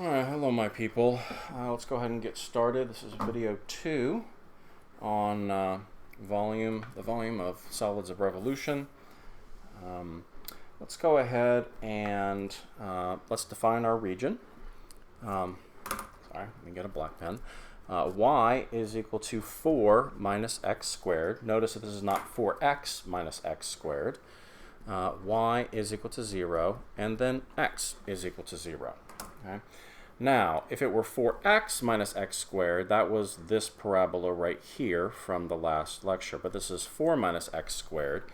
Alright, hello my people. Let's go ahead and get started. This is video 2 on the volume of solids of revolution. Let's go ahead and let's define our region. Sorry, let me get a black pen. Y is equal to 4 minus x squared. Notice that this is not 4x minus x squared. Y is equal to 0, and then x is equal to 0. Okay. Now, if it were 4x minus x squared, that was this parabola right here from the last lecture, but this is 4 minus x squared.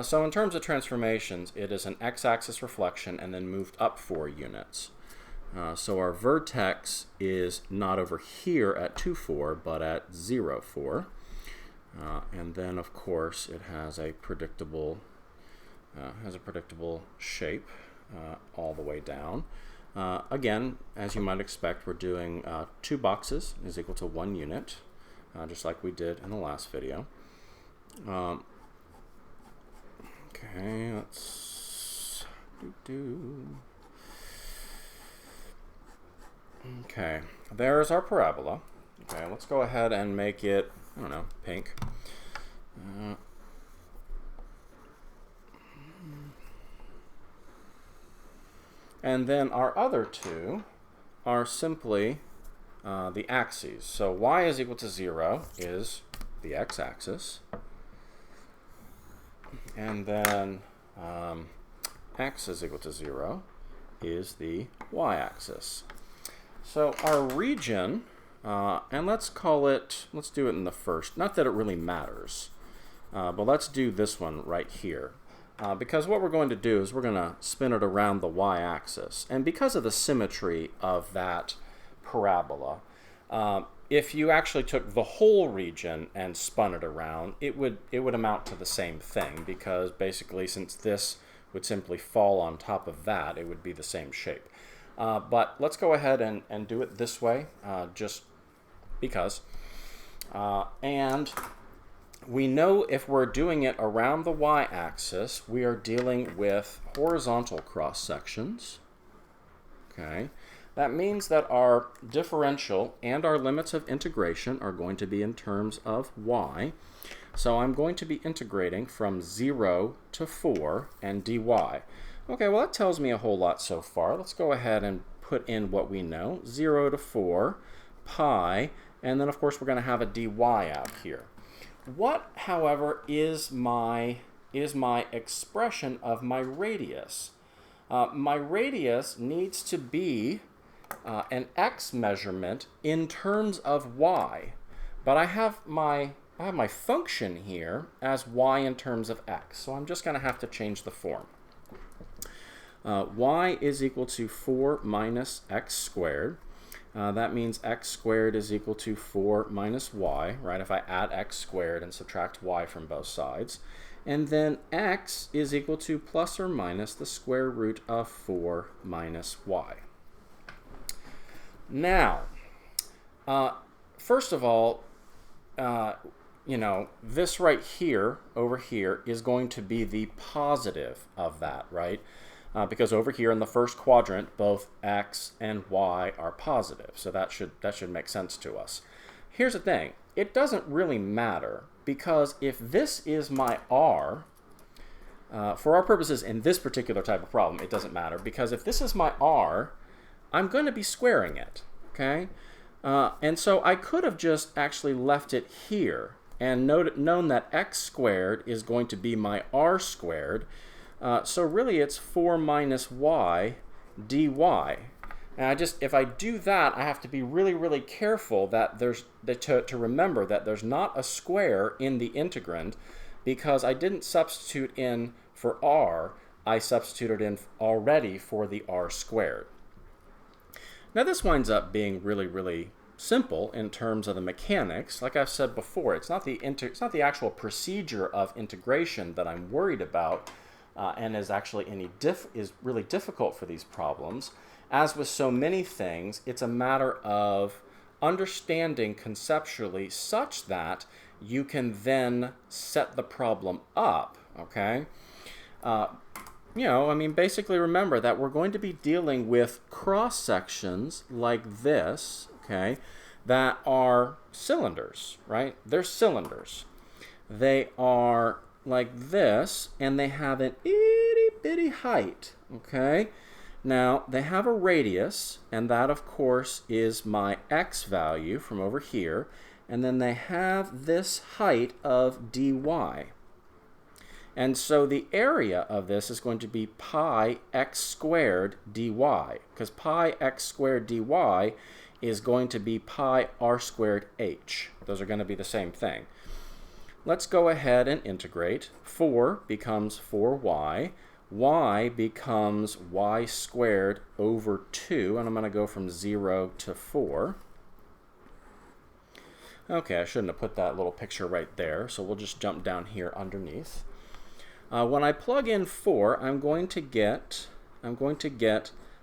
So in terms of transformations, it is an x-axis reflection and then moved up 4 units. So our vertex is not over here at 2, 4, but at 0, 4. And then, of course, it has a predictable shape all the way down. Again, as you might expect, we're doing 2 boxes is equal to 1 unit, just like we did in the last video. Okay, let's Okay, there's our parabola. Okay, let's go ahead and make it, I don't know, pink. And then our other two are simply the axes. So y is equal to 0 is the x-axis. And then x is equal to 0 is the y-axis. So our region, and let's do it in the first, not that it really matters, but let's do this one right here. Because what we're going to do is we're going to spin it around the y-axis. And because of the symmetry of that parabola, if you actually took the whole region and spun it around, it would amount to the same thing, because basically since this would simply fall on top of that, it would be the same shape. But let's go ahead and do it this way, just because. And we know if we're doing it around the y-axis, we are dealing with horizontal cross-sections. Okay, that means that our differential and our limits of integration are going to be in terms of y. So I'm going to be integrating from 0 to 4 and dy. Okay, well that tells me a whole lot so far. Let's go ahead and put in what we know. 0 to 4, pi, and then of course we're going to have a dy out here. What, however, is my expression of my radius? My radius needs to be an x measurement in terms of y, but I have my function here as y in terms of x, so I'm just going to have to change the form. Y is equal to 4 minus x squared. That means x squared is equal to 4 minus y, right? If I add x squared and subtract y from both sides. And then x is equal to plus or minus the square root of 4 minus y. Now, first of all, this right here, over here, is going to be the positive of that, right? Because over here in the first quadrant, both x and y are positive, so that should make sense to us. Here's the thing, it doesn't really matter, because if this is my r, for our purposes in this particular type of problem, it doesn't matter, because if this is my r, I'm going to be squaring it, okay? And so I could have just actually left it here and known that x squared is going to be my r squared. So really it's 4 minus y dy. And if I do that, I have to be really, really careful that to remember that there's not a square in the integrand, because I didn't substitute in for r, I substituted in already for the r squared. Now this winds up being really, really simple in terms of the mechanics. Like I've said before, it's not the actual procedure of integration that I'm worried about, and is actually is really difficult for these problems. As with so many things, it's a matter of understanding conceptually such that you can then set the problem up, okay? I mean, basically remember that we're going to be dealing with cross sections like this, okay, that are cylinders, right? They're cylinders. They are like this, and they have an itty bitty height, okay? Now, they have a radius, and that, of course, is my x value from over here, and then they have this height of dy. And so the area of this is going to be pi x squared dy, because pi x squared dy is going to be pi r squared h. Those are going to be the same thing. Let's go ahead and integrate. 4 becomes 4y. Y becomes y squared over 2, and I'm going to go from 0 to 4. Okay, I shouldn't have put that little picture right there, so we'll just jump down here underneath. When I plug in 4, I'm going to get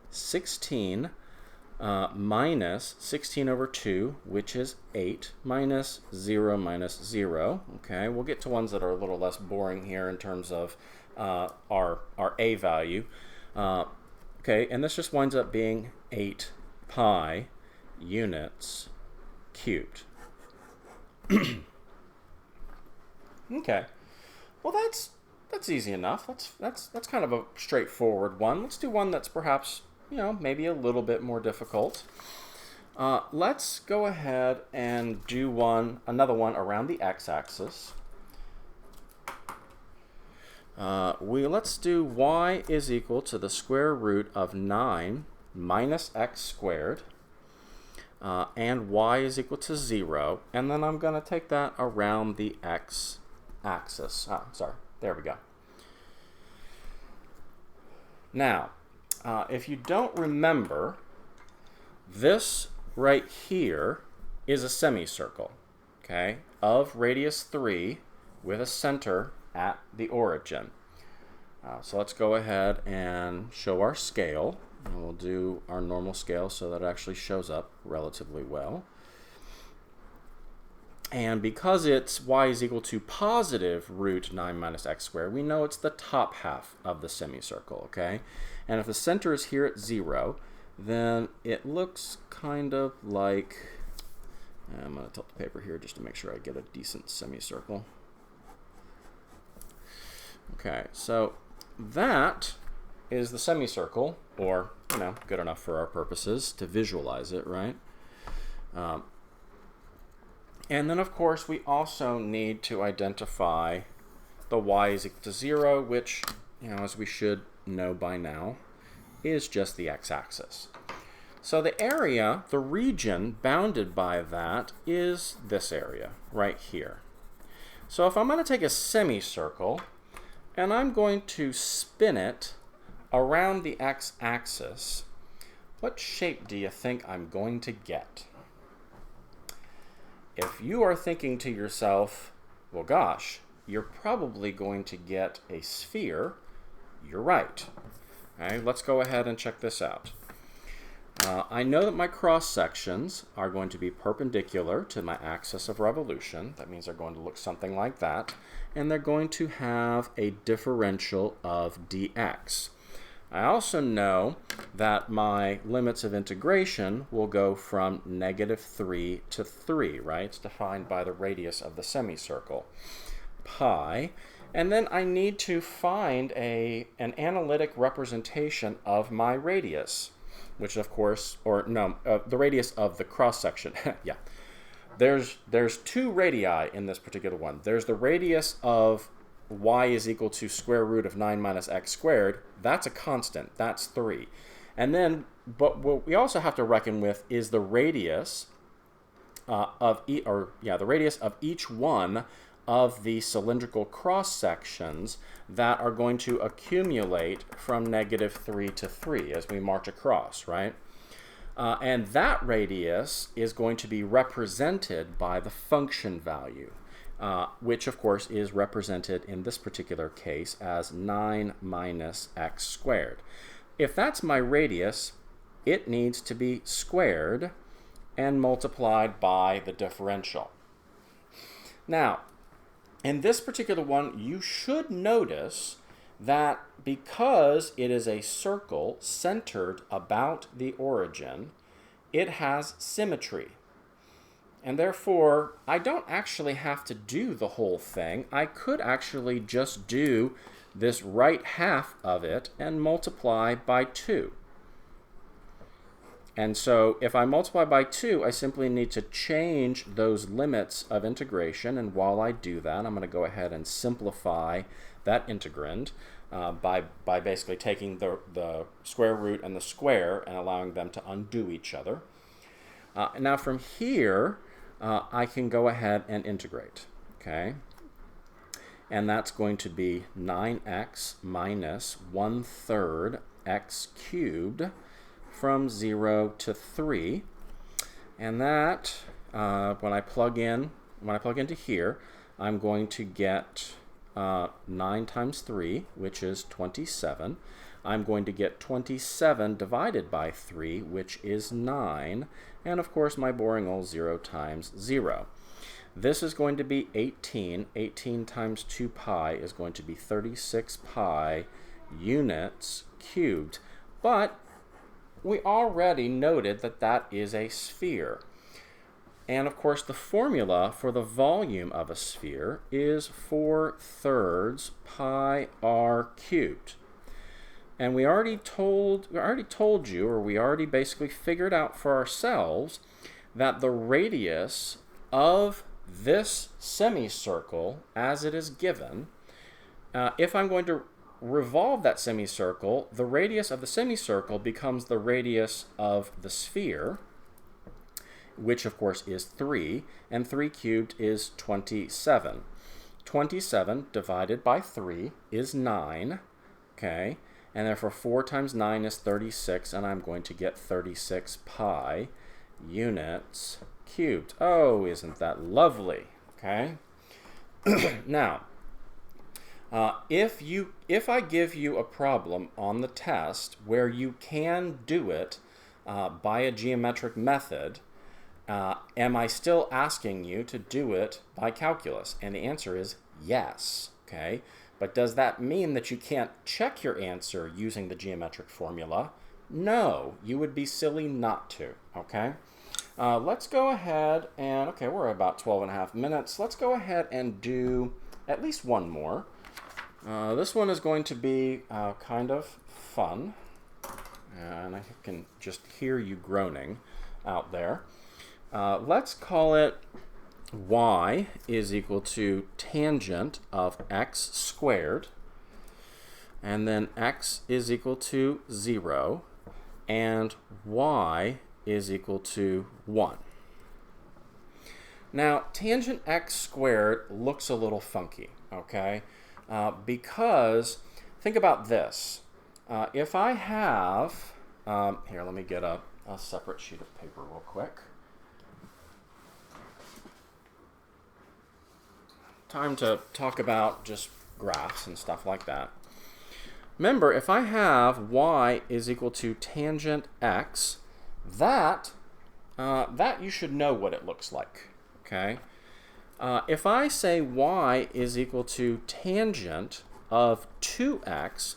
16 minus 16 over 2, which is 8, minus 0 minus 0. Okay, we'll get to ones that are a little less boring here in terms of our a value. Okay, and this just winds up being 8 pi units cubed. Okay, well that's easy enough. That's kind of a straightforward one. Let's do one that's perhaps, maybe a little bit more difficult. Let's go ahead and do another one around the x-axis. Let's do y is equal to the square root of 9 minus x squared, and y is equal to 0, and then I'm going to take that around the x-axis. There we go. Now, if you don't remember, this right here is a semicircle, okay, of radius 3 with a center at the origin. So let's go ahead and show our scale. And we'll do our normal scale so that it actually shows up relatively well. And because it's y is equal to positive root 9 minus x squared, we know it's the top half of the semicircle, okay? And if the center is here at 0, then it looks kind of like, I'm going to tilt the paper here just to make sure I get a decent semicircle. Okay, so that is the semicircle, or, good enough for our purposes to visualize it, right? And then, of course, we also need to identify the y is equal to 0, which, as we should know by now, is just the x-axis. So the area, the region bounded by that, is this area right here. So if I'm going to take a semicircle, and I'm going to spin it around the x-axis, what shape do you think I'm going to get? If you are thinking to yourself, well, gosh, you're probably going to get a sphere, you're right. Okay, let's go ahead and check this out. I know that my cross sections are going to be perpendicular to my axis of revolution. That means they're going to look something like that. And they're going to have a differential of dx. I also know that my limits of integration will go from -3 to 3, right? It's defined by the radius of the semicircle, pi. And then I need to find an analytic representation of my radius, which of course, the radius of the cross-section. Yeah. There's 2 radii in this particular one. There's the radius of y is equal to square root of 9 minus x squared. That's a constant. That's 3. And then, but what we also have to reckon with is the radius the radius of each one of the cylindrical cross sections that are going to accumulate from -3 to 3 as we march across, right? And that radius is going to be represented by the function value, which of course is represented in this particular case as 9 minus x squared. If that's my radius, it needs to be squared and multiplied by the differential. Now, in this particular one, you should notice that because it is a circle centered about the origin, it has symmetry. And therefore, I don't actually have to do the whole thing. I could actually just do this right half of it and multiply by 2. And so if I multiply by 2, I simply need to change those limits of integration. And while I do that, I'm going to go ahead and simplify that integrand by basically taking the square root and the square and allowing them to undo each other. Now from here, I can go ahead and integrate, okay? And that's going to be 9x minus 1/3 x cubed from 0 to 3. And that, when I plug into here, I'm going to get 9 times 3, which is 27. I'm going to get 27 divided by 3, which is 9. And of course, my boring old 0 times 0. This is going to be 18. 18 times 2 pi is going to be 36 pi units cubed. But we already noted that that is a sphere. And of course, the formula for the volume of a sphere is 4/3 pi r cubed. And we already told you, or we already basically figured out for ourselves, that the radius of this semicircle, as it is given, if I'm going to revolve that semicircle, the radius of the semicircle becomes the radius of the sphere, which of course is 3, and 3 cubed is 27. 27 divided by 3 is 9, okay? And therefore 4 times 9 is 36, and I'm going to get 36 pi units cubed. Oh, isn't that lovely, okay? Now, if I give you a problem on the test where you can do it by a geometric method, am I still asking you to do it by calculus? And the answer is yes, okay? But does that mean that you can't check your answer using the geometric formula? No, you would be silly not to, okay? Let's go ahead and, okay, we're about 12.5 minutes. Let's go ahead and do at least one more. This one is going to be kind of fun, and I can just hear you groaning out there. Let's call it y is equal to tangent of x squared, and then x is equal to 0, and y is equal to 1. Now, tangent x squared looks a little funky, okay? Because, think about this. If I have, here, let me get a separate sheet of paper real quick. Time to talk about just graphs and stuff like that. Remember, if I have y is equal to tangent x, that you should know what it looks like, okay? If I say y is equal to tangent of 2x,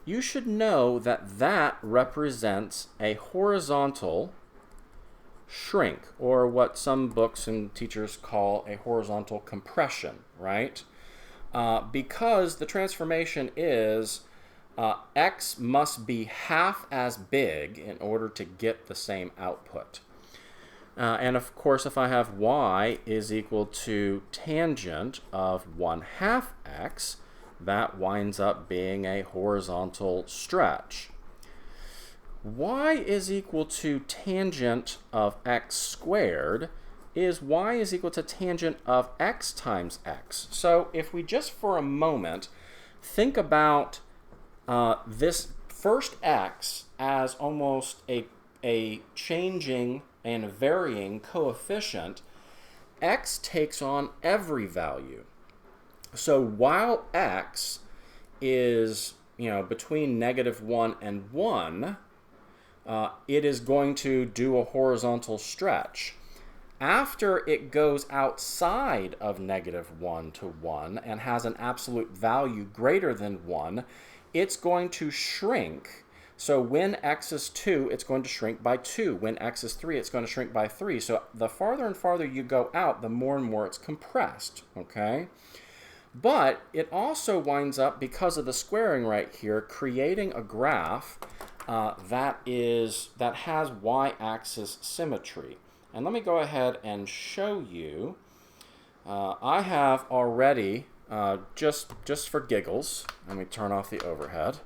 you should know that that represents a horizontal shrink, or what some books and teachers call a horizontal compression, right? Because the transformation is x must be half as big in order to get the same output. And of course, if I have y is equal to tangent of 1/2 x, that winds up being a horizontal stretch. Y is equal to tangent of x squared is y is equal to tangent of x times x. So if we just for a moment think about this first x as almost a changing and varying coefficient, x takes on every value. So while x is, between -1 and 1, it is going to do a horizontal stretch. After it goes outside of -1 to 1 and has an absolute value greater than 1, it's going to shrink. So when x is 2, it's going to shrink by 2. When x is 3, it's going to shrink by 3. So the farther and farther you go out, the more and more it's compressed, okay? But it also winds up, because of the squaring right here, creating a graph that has y-axis symmetry. And let me go ahead and show you. I have already, just for giggles, let me turn off the overhead.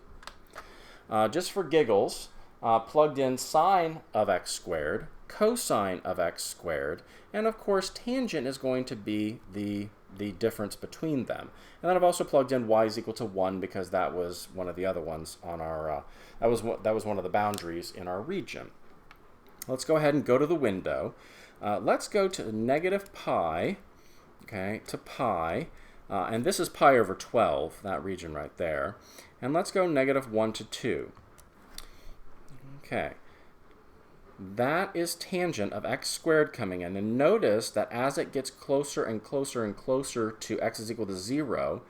Just for giggles, plugged in sine of x squared, cosine of x squared, and of course tangent is going to be the difference between them. And then I've also plugged in y is equal to 1 because that was one of the other ones on our, that was one of the boundaries in our region. Let's go ahead and go to the window. Let's go to -pi, okay, to pi, and this is pi over 12, that region right there. And let's go -1 to 2. Okay. That is tangent of x squared coming in. And notice that as it gets closer and closer and closer to x is equal to 0,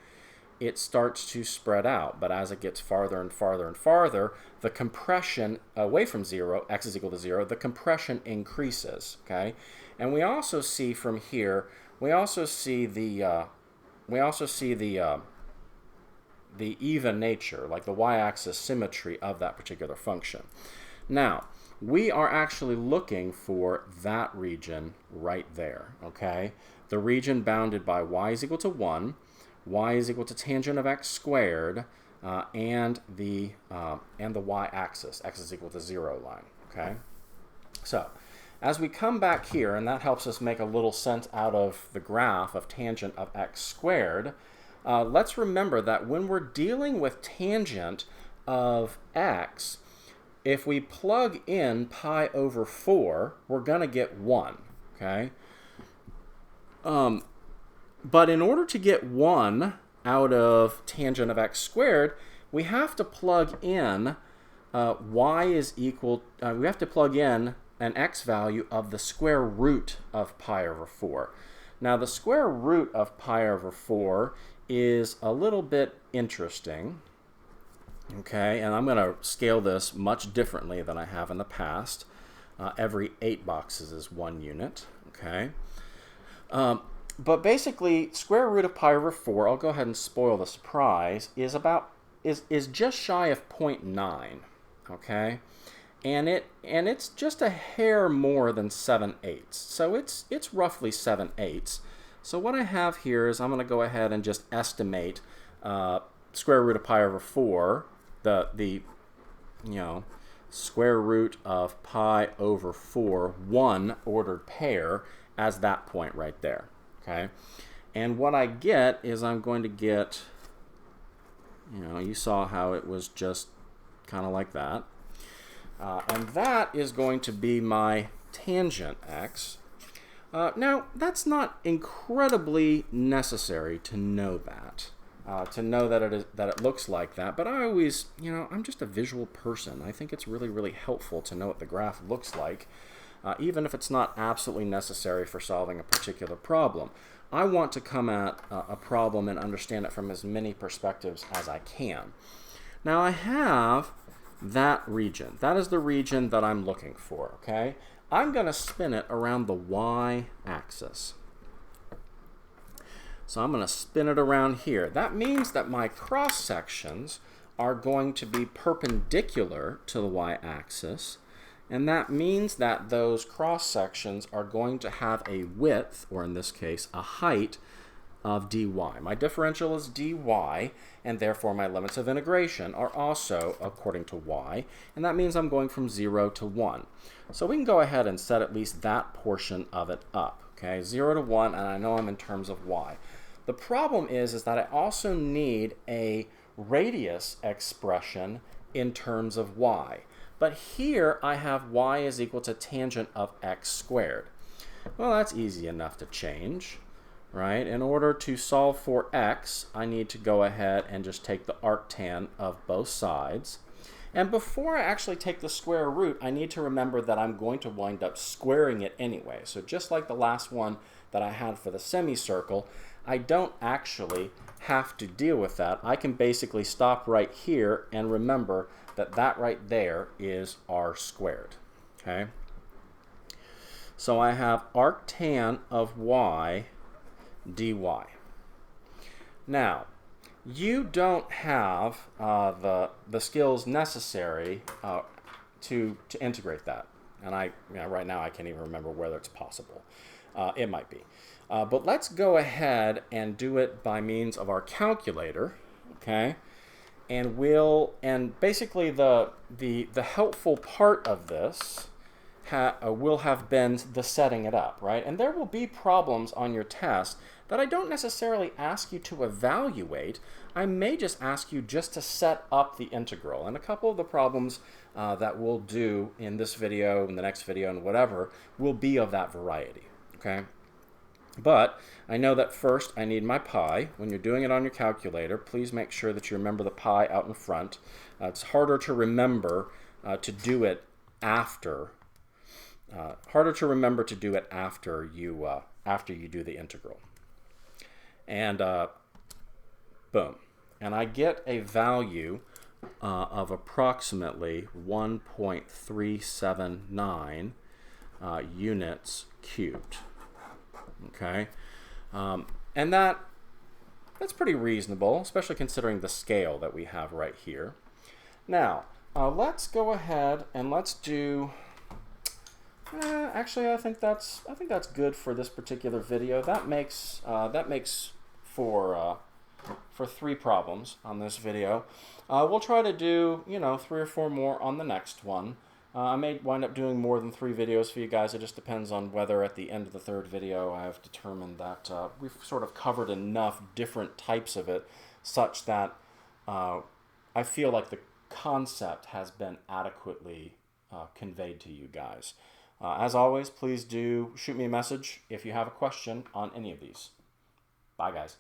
it starts to spread out. But as it gets farther and farther and farther, the compression away from 0, x is equal to 0, the compression increases. Okay, and we also see from here, we also see the even nature, like the y-axis symmetry of that particular function. Now, we are actually looking for that region right there, okay? The region bounded by y is equal to 1, y is equal to tangent of x squared, and the y-axis, x is equal to 0 line, okay? So, as we come back here, and that helps us make a little sense out of the graph of tangent of x squared, let's remember that when we're dealing with tangent of x, if we plug in pi over 4, we're going to get 1, okay? But in order to get 1 out of tangent of x squared, we have to plug in we have to plug in an x value of the square root of pi over 4. Now, the square root of pi over 4 is a little bit interesting. Okay, and I'm going to scale this much differently than I have in the past. Every 8 boxes is 1 unit. Okay, but basically, square root of pi over 4, I'll go ahead and spoil the surprise, is just shy of 0.9. Okay, and it's just a hair more than 7/8. So it's roughly 7/8. So what I have here is I'm going to go ahead and just estimate square root of pi over 4. The square root of pi over 4, 1 ordered pair, as that point right there, okay? And what I get is I'm going to get, you saw how it was just kind of like that. And that is going to be my tangent x. Now, that's not incredibly necessary to know that. That it looks like that, but I always, I'm just a visual person. I think it's really, really helpful to know what the graph looks like, even if it's not absolutely necessary for solving a particular problem. I want to come at a problem and understand it from as many perspectives as I can. Now, I have that region. That is the region that I'm looking for, okay? I'm going to spin it around the y-axis. So I'm going to spin it around here. That means that my cross sections are going to be perpendicular to the y-axis, and that means that those cross sections are going to have a width, or in this case, a height of dy. My differential is dy, and therefore my limits of integration are also according to y, and that means I'm going from 0 to 1. So we can go ahead and set at least that portion of it up. Okay, 0 to 1, and I know I'm in terms of y. The problem is that I also need a radius expression in terms of y. But here I have y is equal to tangent of x squared. Well, that's easy enough to change, right? In order to solve for x, I need to go ahead and just take the arctan of both sides. And before I actually take the square root, I need to remember that I'm going to wind up squaring it anyway. So just like the last one that I had for the semicircle, I don't actually have to deal with that. I can basically stop right here and remember that that right there is r squared. Okay? So I have arctan of y dy. Now, you don't have the skills necessary to integrate that. And right now I can't even remember whether it's possible. It might be. But let's go ahead and do it by means of our calculator, okay? And basically the helpful part of this will have been the setting it up, right? And there will be problems on your test that I don't necessarily ask you to evaluate. I may just ask you just to set up the integral. And a couple of the problems that we'll do in this video, in the next video, and whatever, will be of that variety, okay? But I know that first I need my pi. When you're doing it on your calculator, please make sure that you remember the pi out in front. It's harder to remember to do it after. Harder to remember to do it after you do the integral. And boom. And I get a value of approximately 1.379 units cubed. Okay, and that's pretty reasonable, especially considering the scale that we have right here. Now, let's go ahead and let's do. Actually, I think that's good for this particular video. That makes for 3 problems on this video. We'll try to do 3 or 4 more on the next one. I may wind up doing more than 3 videos for you guys. It just depends on whether at the end of the 3rd video I've determined that we've sort of covered enough different types of it such that I feel like the concept has been adequately conveyed to you guys. As always, please do shoot me a message if you have a question on any of these. Bye, guys.